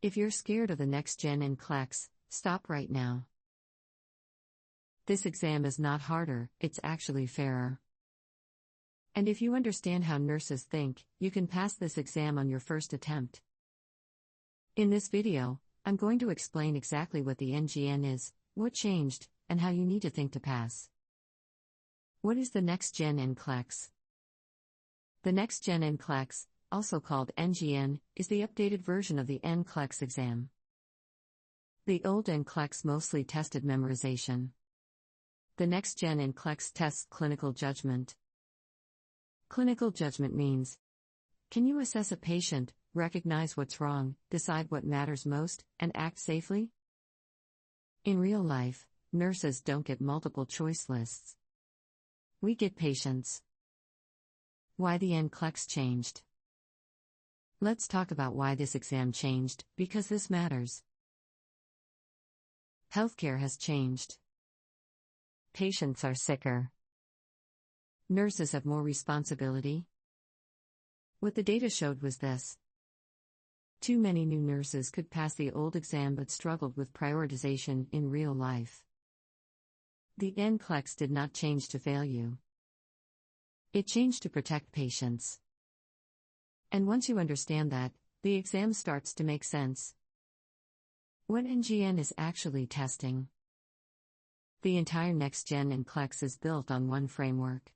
If you're scared of the Next Gen NCLEX, stop right now. This exam is not harder, it's actually fairer. And if you understand how nurses think, you can pass this exam on your first attempt. In this video, I'm going to explain exactly what the NGN is, what changed, and how you need to think to pass. What is the Next Gen NCLEX? The Next Gen NCLEX, also called NGN, is the updated version of the NCLEX exam. The old NCLEX mostly tested memorization. The Next Gen NCLEX tests clinical judgment. Clinical judgment means, can you assess a patient, recognize what's wrong, decide what matters most, and act safely? In real life, nurses don't get multiple choice lists. We get patients. Why the NCLEX changed? Let's talk about why this exam changed, because this matters. Healthcare has changed. Patients are sicker. Nurses have more responsibility. What the data showed was this. Too many new nurses could pass the old exam but struggled with prioritization in real life. The NCLEX did not change to fail you. It changed to protect patients. And once you understand that, the exam starts to make sense. What NGN is actually testing? The entire Next Gen NCLEX is built on one framework.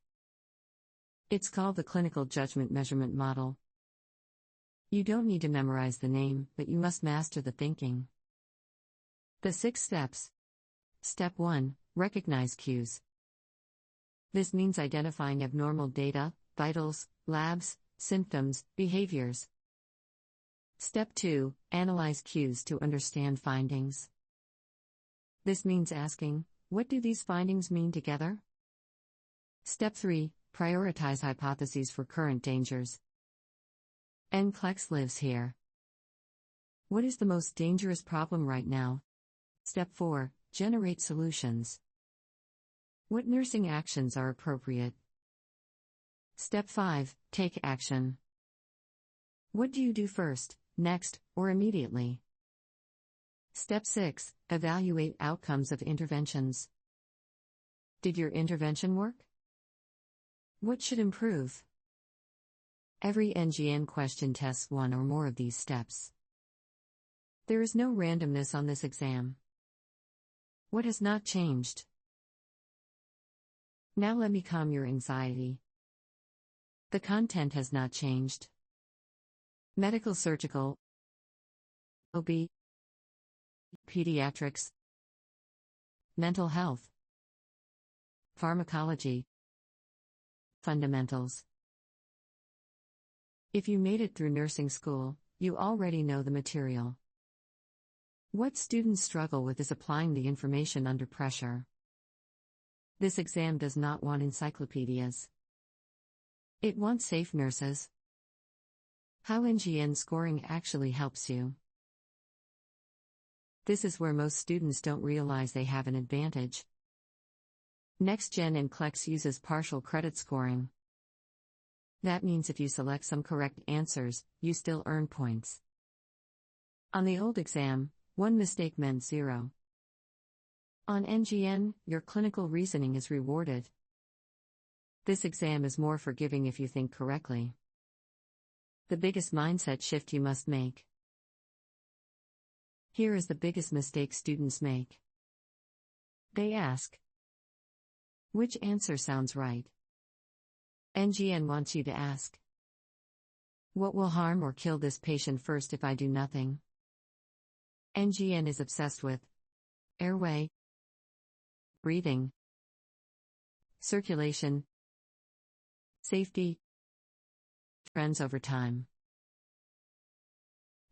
It's called the Clinical Judgment Measurement Model. You don't need to memorize the name, but you must master the thinking. The 6 steps. Step 1, recognize cues. This means identifying abnormal data, vitals, labs, symptoms, behaviors. Step 2, analyze cues to understand findings. This means asking, what do these findings mean together? Step 3, prioritize hypotheses for current dangers. NCLEX lives here. What is the most dangerous problem right now? Step 4, generate solutions. What nursing actions are appropriate? Step 5, take action. What do you do first, next, or immediately? Step 6, evaluate outcomes of interventions. Did your intervention work? What should improve? Every NGN question tests one or more of these steps. There is no randomness on this exam. What has not changed? Now let me calm your anxiety. The content has not changed. Medical surgical, OB, pediatrics, mental health, pharmacology, fundamentals. If you made it through nursing school, you already know the material. What students struggle with is applying the information under pressure. This exam does not want encyclopedias. It wants safe nurses. How NGN scoring actually helps you. This is where most students don't realize they have an advantage. Next Gen NCLEX uses partial credit scoring. That means if you select some correct answers, you still earn points. On the old exam, one mistake meant 0. On NGN, your clinical reasoning is rewarded. This exam is more forgiving if you think correctly. The biggest mindset shift you must make. Here is the biggest mistake students make. They ask, which answer sounds right? NGN wants you to ask, what will harm or kill this patient first if I do nothing? NGN is obsessed with airway, breathing, circulation, safety, trends over time.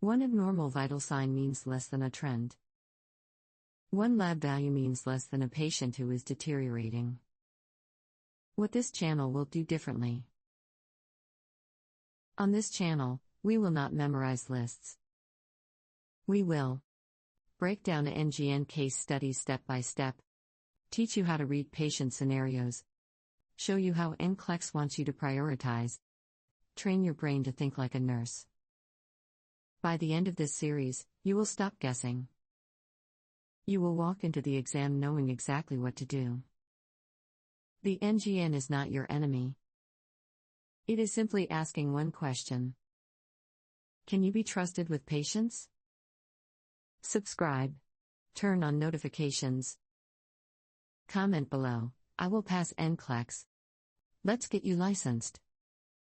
One abnormal vital sign means less than a trend. One lab value means less than a patient who is deteriorating. What this channel will do differently. On this channel, we will not memorize lists. We will break down a NGN case study step by step, teach you how to read patient scenarios, show you how NCLEX wants you to prioritize, train your brain to think like a nurse. By the end of this series, you will stop guessing. You will walk into the exam knowing exactly what to do. The NGN is not your enemy. It is simply asking one question. Can you be trusted with patience? Subscribe. Turn on notifications. Comment below. I will pass NCLEX. Let's get you licensed.